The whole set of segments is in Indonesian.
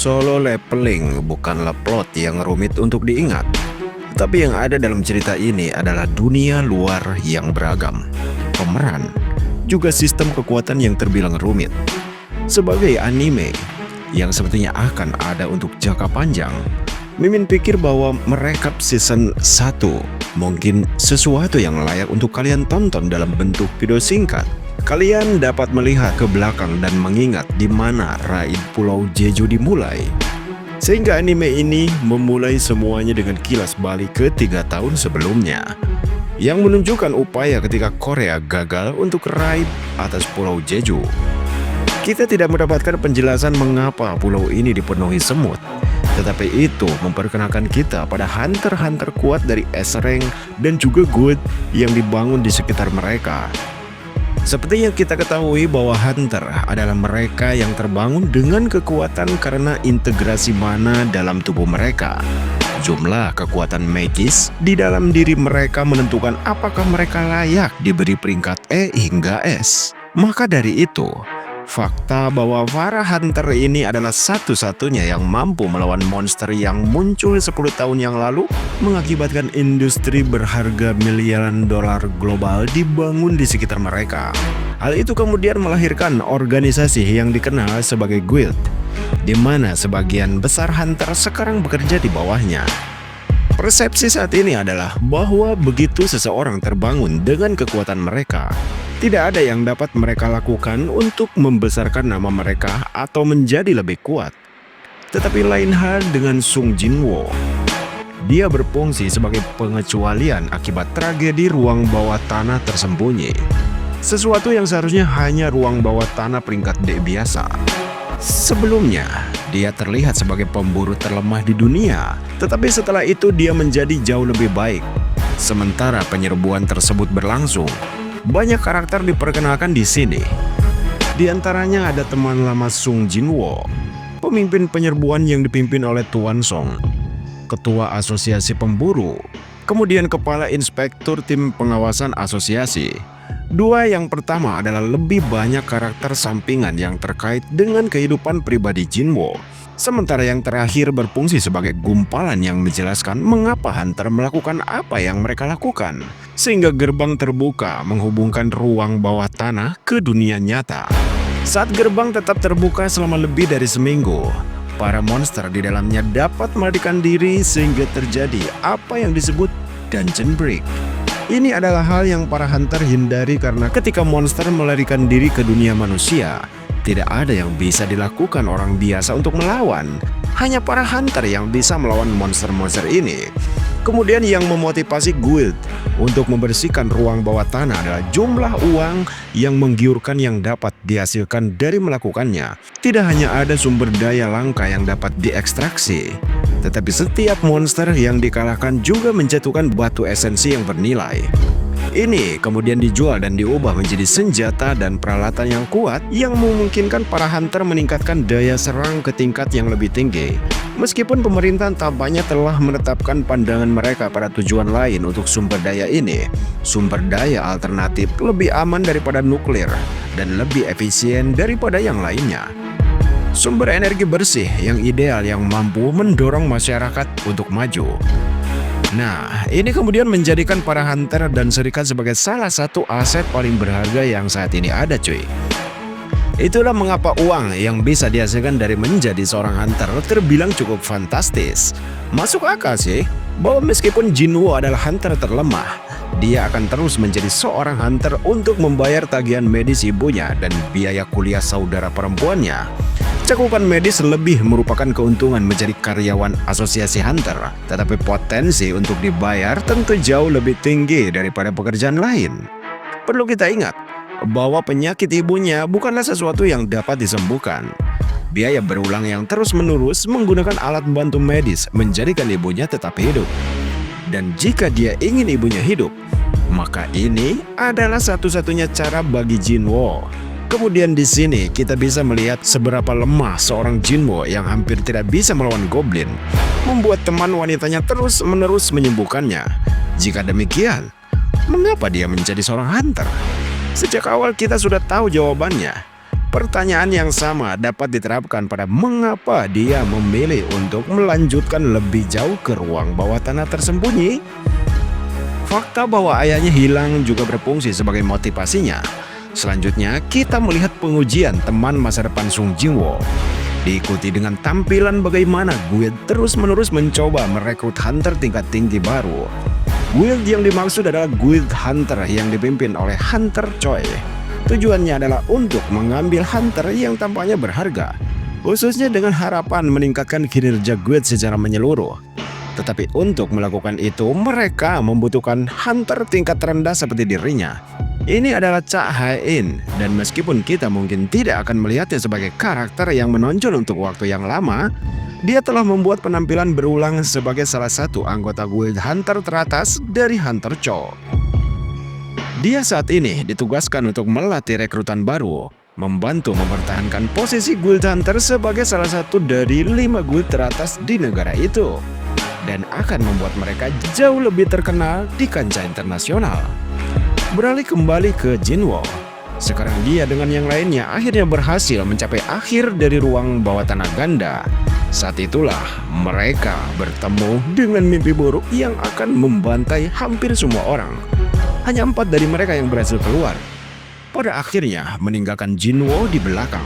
Solo leveling bukanlah plot yang rumit untuk diingat. Tapi yang ada dalam cerita ini adalah dunia luar yang beragam, pemeran, juga sistem kekuatan yang terbilang rumit. Sebagai anime yang sepertinya akan ada untuk jangka panjang, Mimin pikir bahwa merekap season 1 mungkin sesuatu yang layak untuk kalian tonton dalam bentuk video singkat. Kalian dapat melihat ke belakang dan mengingat di mana raid Pulau Jeju dimulai. Sehingga anime ini memulai semuanya dengan kilas balik ke 3 tahun sebelumnya, yang menunjukkan upaya ketika Korea gagal untuk raid atas Pulau Jeju. Kita tidak mendapatkan penjelasan mengapa pulau ini dipenuhi semut, tetapi itu memperkenalkan kita pada hunter-hunter kuat dari S-Rank dan juga Good yang dibangun di sekitar mereka. Seperti yang kita ketahui bahwa Hunter adalah mereka yang terbangun dengan kekuatan karena integrasi mana dalam tubuh mereka. Jumlah kekuatan magis di dalam diri mereka menentukan apakah mereka layak diberi peringkat E hingga S. Maka dari itu, fakta bahwa para Hunter ini adalah satu-satunya yang mampu melawan monster yang muncul 10 tahun yang lalu mengakibatkan industri berharga miliaran dolar global dibangun di sekitar mereka. Hal itu kemudian melahirkan organisasi yang dikenal sebagai Guild, di mana sebagian besar Hunter sekarang bekerja di bawahnya. Persepsi saat ini adalah bahwa begitu seseorang terbangun dengan kekuatan mereka, tidak ada yang dapat mereka lakukan untuk membesarkan nama mereka atau menjadi lebih kuat. Tetapi lain hal dengan Sung Jinwoo. Dia berfungsi sebagai pengecualian akibat tragedi ruang bawah tanah tersembunyi. Sesuatu yang seharusnya hanya ruang bawah tanah peringkat D biasa. Sebelumnya, dia terlihat sebagai pemburu terlemah di dunia, tetapi setelah itu dia menjadi jauh lebih baik. Sementara penyerbuan tersebut berlangsung, banyak karakter diperkenalkan di sini. Di antaranya ada teman lama Sung Jinwoo, pemimpin penyerbuan yang dipimpin oleh Tuan Song, ketua asosiasi pemburu, kemudian kepala inspektur tim pengawasan asosiasi. Dua yang pertama adalah lebih banyak karakter sampingan yang terkait dengan kehidupan pribadi Jinwoo. Sementara yang terakhir berfungsi sebagai gumpalan yang menjelaskan mengapa Hunter melakukan apa yang mereka lakukan. Sehingga gerbang terbuka menghubungkan ruang bawah tanah ke dunia nyata. Saat gerbang tetap terbuka selama lebih dari seminggu, para monster di dalamnya dapat melarikan diri sehingga terjadi apa yang disebut dungeon break. Ini adalah hal yang para hunter hindari karena ketika monster melarikan diri ke dunia manusia, tidak ada yang bisa dilakukan orang biasa untuk melawan. Hanya para hunter yang bisa melawan monster-monster ini. Kemudian yang memotivasi Guild untuk membersihkan ruang bawah tanah adalah jumlah uang yang menggiurkan yang dapat dihasilkan dari melakukannya. Tidak hanya ada sumber daya langka yang dapat diekstraksi, tetapi setiap monster yang dikalahkan juga menjatuhkan batu esensi yang bernilai. Ini kemudian dijual dan diubah menjadi senjata dan peralatan yang kuat yang memungkinkan para hunter meningkatkan daya serang ke tingkat yang lebih tinggi. Meskipun pemerintah tampaknya telah menetapkan pandangan mereka pada tujuan lain untuk sumber daya ini, sumber daya alternatif lebih aman daripada nuklir dan lebih efisien daripada yang lainnya. Sumber energi bersih yang ideal yang mampu mendorong masyarakat untuk maju. Nah, ini kemudian menjadikan para hunter dan serikat sebagai salah satu aset paling berharga yang saat ini ada, cuy. Itulah mengapa uang yang bisa dihasilkan dari menjadi seorang hunter terbilang cukup fantastis. Masuk akal sih, bahwa meskipun Jinwoo adalah hunter terlemah, dia akan terus menjadi seorang hunter untuk membayar tagihan medis ibunya dan biaya kuliah saudara perempuannya. Cakupan medis lebih merupakan keuntungan menjadi karyawan asosiasi hunter, tetapi potensi untuk dibayar tentu jauh lebih tinggi daripada pekerjaan lain. Perlu kita ingat bahwa penyakit ibunya bukanlah sesuatu yang dapat disembuhkan. Biaya berulang yang terus-menerus menggunakan alat bantu medis menjadikan ibunya tetap hidup. Dan jika dia ingin ibunya hidup, maka ini adalah satu-satunya cara bagi Jinwoo. Kemudian di sini kita bisa melihat seberapa lemah seorang Jinwoo yang hampir tidak bisa melawan goblin, membuat teman wanitanya terus-menerus menyembuhkannya. Jika demikian, mengapa dia menjadi seorang hunter? Sejak awal kita sudah tahu jawabannya. Pertanyaan yang sama dapat diterapkan pada mengapa dia memilih untuk melanjutkan lebih jauh ke ruang bawah tanah tersembunyi. Fakta bahwa ayahnya hilang juga berfungsi sebagai motivasinya. Selanjutnya, kita melihat pengujian teman masa depan Sung Jinwoo. Diikuti dengan tampilan bagaimana Guild terus-menerus mencoba merekrut hunter tingkat tinggi baru. Guild yang dimaksud adalah Guild Hunter yang dipimpin oleh Hunter Choi. Tujuannya adalah untuk mengambil hunter yang tampaknya berharga, khususnya dengan harapan meningkatkan kinerja Guild secara menyeluruh. Tetapi untuk melakukan itu, mereka membutuhkan hunter tingkat rendah seperti dirinya. Ini adalah Cha Hae-in, dan meskipun kita mungkin tidak akan melihatnya sebagai karakter yang menonjol untuk waktu yang lama, dia telah membuat penampilan berulang sebagai salah satu anggota Guild Hunter teratas dari Hunter Cho. Dia saat ini ditugaskan untuk melatih rekrutan baru, membantu mempertahankan posisi Guild Hunter sebagai salah satu dari 5 guild teratas di negara itu, dan akan membuat mereka jauh lebih terkenal di kancah internasional. Beralih kembali ke Jinwoo. Sekarang dia dengan yang lainnya akhirnya berhasil mencapai akhir dari ruang bawah tanah ganda. Saat itulah mereka bertemu dengan mimpi buruk yang akan membantai hampir semua orang. Hanya 4 dari mereka yang berhasil keluar, pada akhirnya meninggalkan Jinwoo di belakang.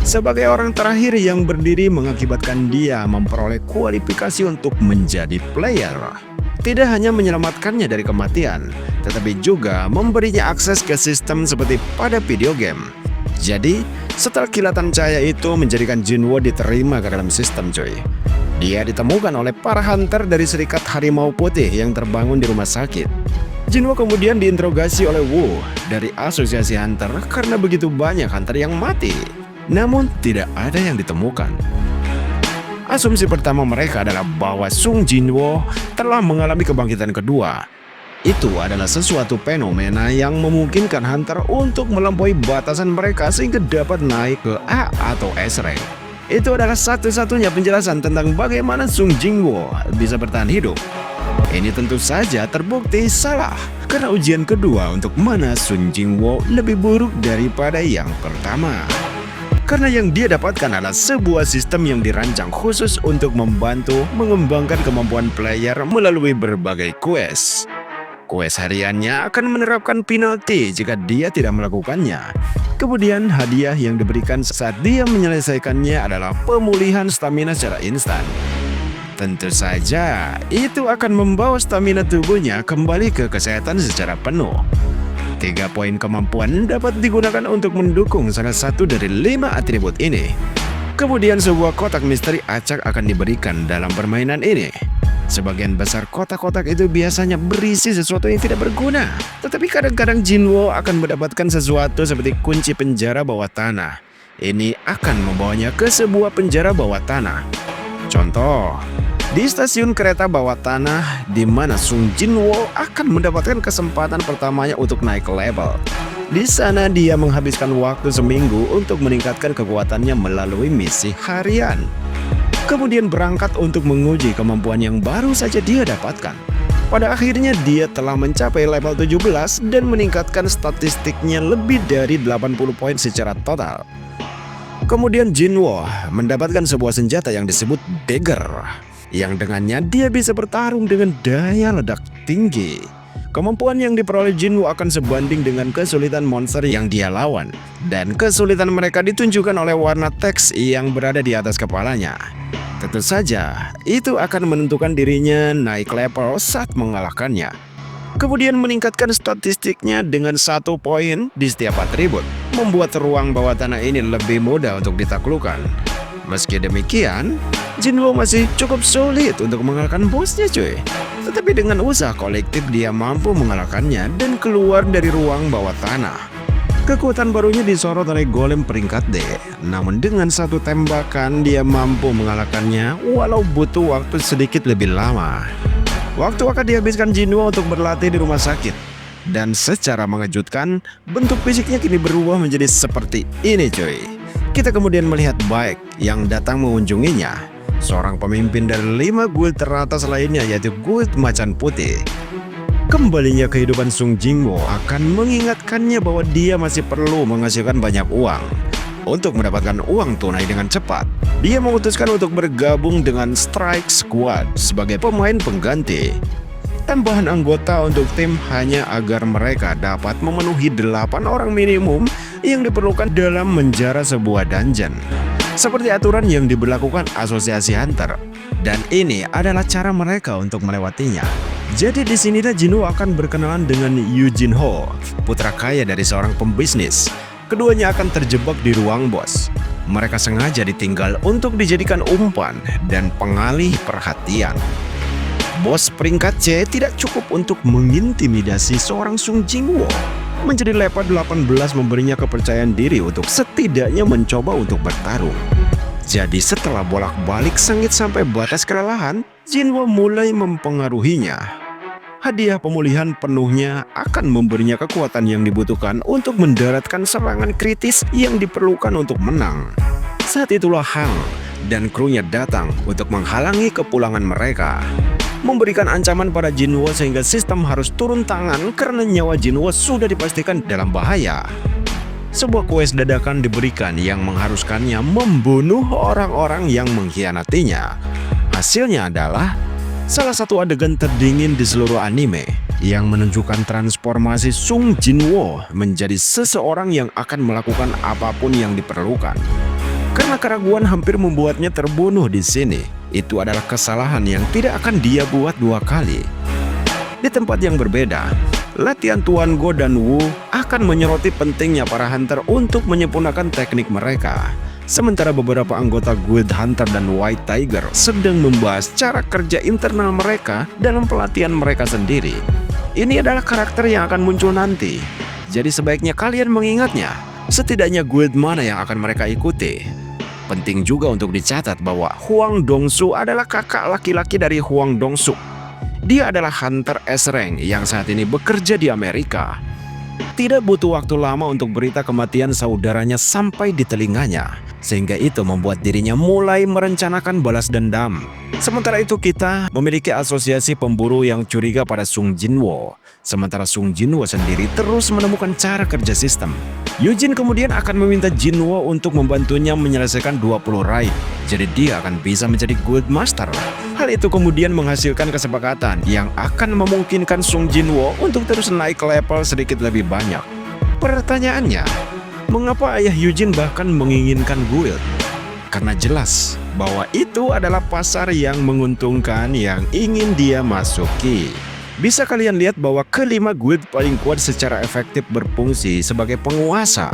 Sebagai orang terakhir yang berdiri mengakibatkan dia memperoleh kualifikasi untuk menjadi player. Tidak hanya menyelamatkannya dari kematian, tetapi juga memberinya akses ke sistem seperti pada video game. Jadi, setelah kilatan cahaya itu menjadikan Jinwoo diterima ke dalam sistem, cuy. Dia ditemukan oleh para hunter dari Serikat Harimau Putih yang terbangun di rumah sakit. Jinwoo kemudian diinterogasi oleh Wu dari Asosiasi Hunter karena begitu banyak hunter yang mati. Namun tidak ada yang ditemukan. Asumsi pertama mereka adalah bahwa Sung Jinwoo telah mengalami kebangkitan kedua. Itu adalah sesuatu fenomena yang memungkinkan hunter untuk melampaui batasan mereka sehingga dapat naik ke A atau S rank. Itu adalah satu-satunya penjelasan tentang bagaimana Sung Jinwoo bisa bertahan hidup. Ini tentu saja terbukti salah, karena ujian kedua untuk mana Sung Jinwoo lebih buruk daripada yang pertama. Karena yang dia dapatkan adalah sebuah sistem yang dirancang khusus untuk membantu mengembangkan kemampuan player melalui berbagai quest. Quest hariannya akan menerapkan penalti jika dia tidak melakukannya. Kemudian hadiah yang diberikan saat dia menyelesaikannya adalah pemulihan stamina secara instan. Tentu saja, itu akan membawa stamina tubuhnya kembali ke kesehatan secara penuh. 3 poin kemampuan dapat digunakan untuk mendukung salah satu dari 5 atribut ini. Kemudian sebuah kotak misteri acak akan diberikan dalam permainan ini. Sebagian besar kotak-kotak itu biasanya berisi sesuatu yang tidak berguna. Tetapi kadang-kadang Jinwoo akan mendapatkan sesuatu seperti kunci penjara bawah tanah. Ini akan membawanya ke sebuah penjara bawah tanah. Contoh, di stasiun kereta bawah tanah di mana Sung Jinwoo akan mendapatkan kesempatan pertamanya untuk naik level. Di sana dia menghabiskan waktu seminggu untuk meningkatkan kekuatannya melalui misi harian. Kemudian berangkat untuk menguji kemampuan yang baru saja dia dapatkan. Pada akhirnya dia telah mencapai level 17 dan meningkatkan statistiknya lebih dari 80 poin secara total. Kemudian Jinwoo mendapatkan sebuah senjata yang disebut Dagger, yang dengannya dia bisa bertarung dengan daya ledak tinggi. Kemampuan yang diperoleh Jinwoo akan sebanding dengan kesulitan monster yang dia lawan, dan kesulitan mereka ditunjukkan oleh warna teks yang berada di atas kepalanya. Tentu saja, itu akan menentukan dirinya naik level saat mengalahkannya. Kemudian meningkatkan statistiknya dengan 1 poin di setiap atribut, membuat ruang bawah tanah ini lebih mudah untuk ditaklukkan. Meski demikian, Jinwoo masih cukup sulit untuk mengalahkan bosnya, cuy. Tetapi dengan usaha kolektif dia mampu mengalahkannya dan keluar dari ruang bawah tanah. Kekuatan barunya disorot oleh golem peringkat D, namun dengan satu tembakan dia mampu mengalahkannya walau butuh waktu sedikit lebih lama. Waktu akan dihabiskan Jinwoo untuk berlatih di rumah sakit. Dan secara mengejutkan, bentuk fisiknya kini berubah menjadi seperti ini, cuy. Kita kemudian melihat Baek yang datang mengunjunginya, seorang pemimpin dari 5 guild teratas lainnya yaitu Guild Macan Putih. Kembalinya kehidupan Sung Jinwoo akan mengingatkannya bahwa dia masih perlu menghasilkan banyak uang. Untuk mendapatkan uang tunai dengan cepat, dia memutuskan untuk bergabung dengan Strike Squad sebagai pemain pengganti. Tambahan anggota untuk tim hanya agar mereka dapat memenuhi 8 orang minimum yang diperlukan dalam menjara sebuah dungeon. Seperti aturan yang diberlakukan Asosiasi Hunter. Dan ini adalah cara mereka untuk melewatinya. Jadi di sinilah Jinwoo akan berkenalan dengan Yoo Jin Ho, putra kaya dari seorang pembisnis. Keduanya akan terjebak di ruang bos. Mereka sengaja ditinggal untuk dijadikan umpan dan pengalih perhatian. Bos peringkat C tidak cukup untuk mengintimidasi seorang Sung Jinwoo. Menjadi level 18 memberinya kepercayaan diri untuk setidaknya mencoba untuk bertarung. Jadi setelah bolak-balik sengit sampai batas kelelahan, Jinwoo mulai mempengaruhinya. Hadiah pemulihan penuhnya akan memberinya kekuatan yang dibutuhkan untuk mendaratkan serangan kritis yang diperlukan untuk menang. Saat itulah Hang dan krunya datang untuk menghalangi kepulangan mereka, memberikan ancaman pada Jinwoo sehingga sistem harus turun tangan karena nyawa Jinwoo sudah dipastikan dalam bahaya. Sebuah quest dadakan diberikan yang mengharuskannya membunuh orang-orang yang mengkhianatinya. Hasilnya adalah salah satu adegan terdingin di seluruh anime yang menunjukkan transformasi Sung Jinwoo menjadi seseorang yang akan melakukan apapun yang diperlukan. Karena keraguan hampir membuatnya terbunuh di sini, itu adalah kesalahan yang tidak akan dia buat 2 kali. Di tempat yang berbeda, latihan Tuan Go dan Wu akan menyoroti pentingnya para hunter untuk menyempurnakan teknik mereka. Sementara beberapa anggota Guild Hunter dan White Tiger sedang membahas cara kerja internal mereka dalam pelatihan mereka sendiri. Ini adalah karakter yang akan muncul nanti. Jadi sebaiknya kalian mengingatnya, setidaknya guild mana yang akan mereka ikuti. Penting juga untuk dicatat bahwa Hwang Dong-soo adalah kakak laki-laki dari Hwang Dong-suk. Dia adalah Hunter S-Rank yang saat ini bekerja di Amerika. Tidak butuh waktu lama untuk berita kematian saudaranya sampai di telinganya, sehingga itu membuat dirinya mulai merencanakan balas dendam. Sementara itu kita memiliki asosiasi pemburu yang curiga pada Sung Jinwoo. Sementara Sung Jinwoo sendiri terus menemukan cara kerja sistem. Yujin kemudian akan meminta Jinwoo untuk membantunya menyelesaikan 20 raid. Jadi dia akan bisa menjadi Guild Master. Hal itu kemudian menghasilkan kesepakatan yang akan memungkinkan Sung Jinwoo untuk terus naik level sedikit lebih banyak. Pertanyaannya, mengapa ayah Yujin bahkan menginginkan guild? Karena jelas bahwa itu adalah pasar yang menguntungkan yang ingin dia masuki. Bisa kalian lihat bahwa kelima guild paling kuat secara efektif berfungsi sebagai penguasa.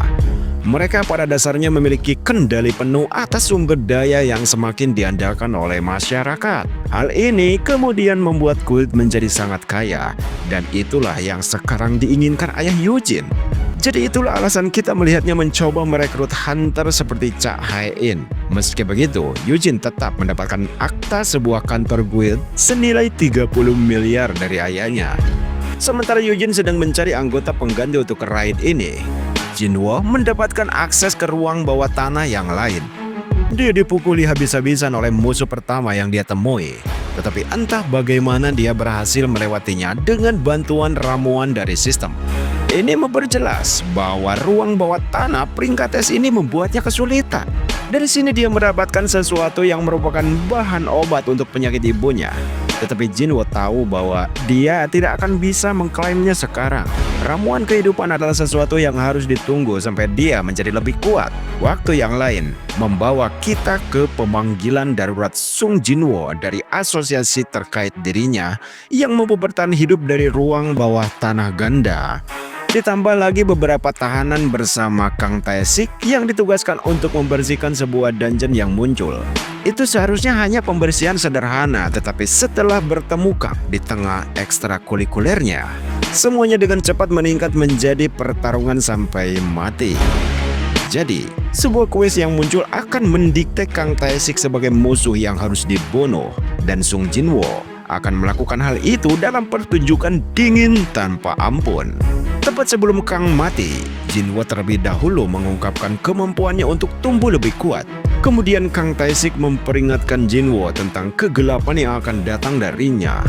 Mereka pada dasarnya memiliki kendali penuh atas sumber daya yang semakin diandalkan oleh masyarakat. Hal ini kemudian membuat guild menjadi sangat kaya, dan itulah yang sekarang diinginkan ayah Yujin. Jadi itulah alasan kita melihatnya mencoba merekrut hunter seperti Cha Hae-in. Meski begitu, Yujin tetap mendapatkan akta sebuah kantor guild senilai 30 miliar dari ayahnya. Sementara Yujin sedang mencari anggota pengganti untuk raid ini, Jinwoo mendapatkan akses ke ruang bawah tanah yang lain. Dia dipukuli habis-habisan oleh musuh pertama yang dia temui. Tetapi entah bagaimana dia berhasil melewatinya dengan bantuan ramuan dari sistem. Ini memperjelas bahwa ruang bawah tanah peringkat S ini membuatnya kesulitan. Dari sini dia mendapatkan sesuatu yang merupakan bahan obat untuk penyakit ibunya. Tetapi Jinwoo tahu bahwa dia tidak akan bisa mengklaimnya sekarang. Ramuan kehidupan adalah sesuatu yang harus ditunggu sampai dia menjadi lebih kuat. Waktu yang lain membawa kita ke pemanggilan darurat Sung Jinwoo dari asosiasi terkait dirinya yang mampu bertahan hidup dari ruang bawah tanah ganda. Ditambah lagi beberapa tahanan bersama Kang Tae-sik yang ditugaskan untuk membersihkan sebuah dungeon yang muncul. Itu seharusnya hanya pembersihan sederhana, tetapi setelah bertemu Kang di tengah ekstrakurikulernya, semuanya dengan cepat meningkat menjadi pertarungan sampai mati. Jadi, sebuah quest yang muncul akan mendikte Kang Tae-sik sebagai musuh yang harus dibunuh, dan Sung Jinwoo akan melakukan hal itu dalam pertunjukan dingin tanpa ampun. Tepat sebelum Kang mati, Jinwoo terlebih dahulu mengungkapkan kemampuannya untuk tumbuh lebih kuat. Kemudian Kang Tae-sik memperingatkan Jinwoo tentang kegelapan yang akan datang darinya.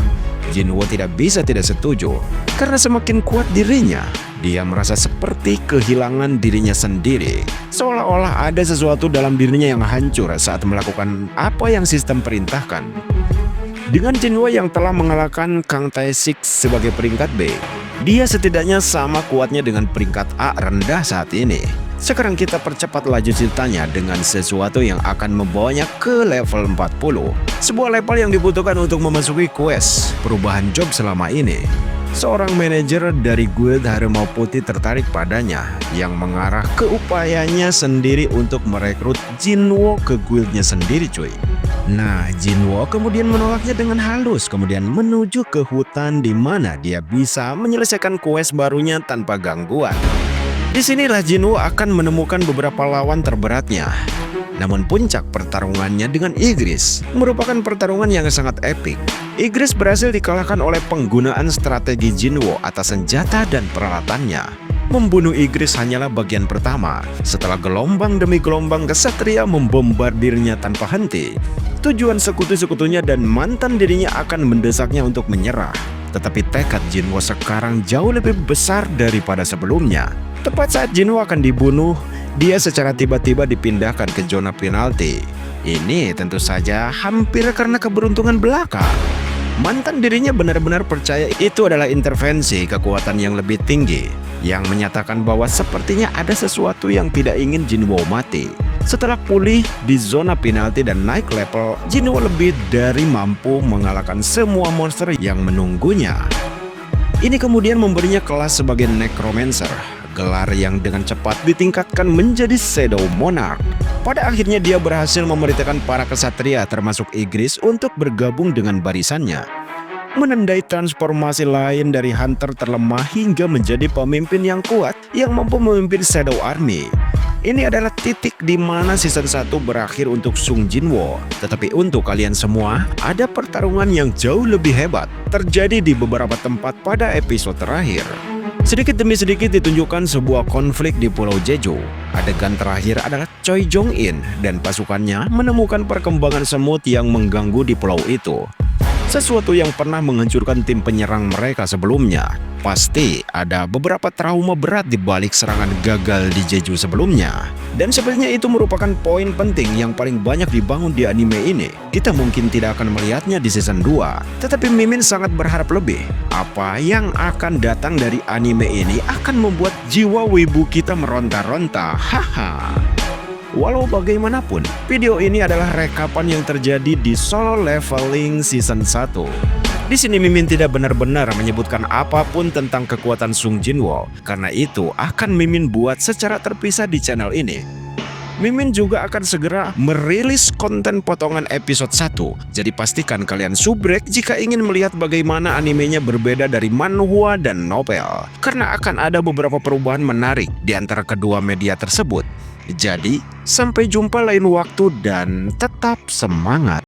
Jinwoo tidak bisa tidak setuju, karena semakin kuat dirinya, dia merasa seperti kehilangan dirinya sendiri. Seolah-olah ada sesuatu dalam dirinya yang hancur saat melakukan apa yang sistem perintahkan. Dengan Jinwoo yang telah mengalahkan Kang Tae-sik sebagai peringkat B, dia setidaknya sama kuatnya dengan peringkat A rendah saat ini. Sekarang kita percepat laju ceritanya dengan sesuatu yang akan membawanya ke level 40. Sebuah level yang dibutuhkan untuk memasuki quest perubahan job selama ini. Seorang manajer dari guild Harimau Putih tertarik padanya yang mengarah ke upayanya sendiri untuk merekrut Jinwoo ke guildnya sendiri cuy. Nah, Jinwoo kemudian menolaknya dengan halus, kemudian menuju ke hutan di mana dia bisa menyelesaikan quest barunya tanpa gangguan. Disinilah Jinwoo akan menemukan beberapa lawan terberatnya. Namun puncak pertarungannya dengan Igris merupakan pertarungan yang sangat epik. Igris berhasil dikalahkan oleh penggunaan strategi Jinwoo atas senjata dan peralatannya. Membunuh Igris hanyalah bagian pertama. Setelah gelombang demi gelombang kesatria membombardirnya tanpa henti, tujuan sekutu-sekutunya dan mantan dirinya akan mendesaknya untuk menyerah. Tetapi tekad Jinwoo sekarang jauh lebih besar daripada sebelumnya. Tepat saat Jinwoo akan dibunuh, dia secara tiba-tiba dipindahkan ke zona penalti. Ini tentu saja hampir karena keberuntungan belaka. Mantan dirinya benar-benar percaya itu adalah intervensi kekuatan yang lebih tinggi, yang menyatakan bahwa sepertinya ada sesuatu yang tidak ingin Jinwoo mati. Setelah pulih di zona penalti dan naik level, Jinwoo lebih dari mampu mengalahkan semua monster yang menunggunya. Ini kemudian memberinya kelas sebagai Necromancer, gelar yang dengan cepat ditingkatkan menjadi Shadow Monarch. Pada akhirnya dia berhasil memerintahkan para kesatria termasuk Igris untuk bergabung dengan barisannya, menandai transformasi lain dari hunter terlemah hingga menjadi pemimpin yang kuat yang mampu memimpin Shadow Army. Ini adalah titik di mana season 1 berakhir untuk Sung Jinwoo. Tetapi untuk kalian semua, ada pertarungan yang jauh lebih hebat terjadi di beberapa tempat pada episode terakhir. Sedikit demi sedikit ditunjukkan sebuah konflik di Pulau Jeju. Adegan terakhir adalah Choi Jong-in dan pasukannya menemukan perkembangan semut yang mengganggu di pulau itu. Sesuatu yang pernah menghancurkan tim penyerang mereka sebelumnya. Pasti ada beberapa trauma berat di balik serangan gagal di Jeju sebelumnya. Dan sebenarnya itu merupakan poin penting yang paling banyak dibangun di anime ini. Kita mungkin tidak akan melihatnya di season 2, tetapi Mimin sangat berharap lebih. Apa yang akan datang dari anime ini akan membuat jiwa wibu kita meronta-ronta. Haha. Walau bagaimanapun, video ini adalah rekapan yang terjadi di Solo Leveling Season 1. Di sini Mimin tidak benar-benar menyebutkan apapun tentang kekuatan Sung Jinwoo, karena itu akan Mimin buat secara terpisah di channel ini. Mimin juga akan segera merilis konten potongan episode 1, jadi pastikan kalian subrek jika ingin melihat bagaimana animenya berbeda dari manhwa dan novel, karena akan ada beberapa perubahan menarik di antara kedua media tersebut. Jadi, sampai jumpa lain waktu dan tetap semangat!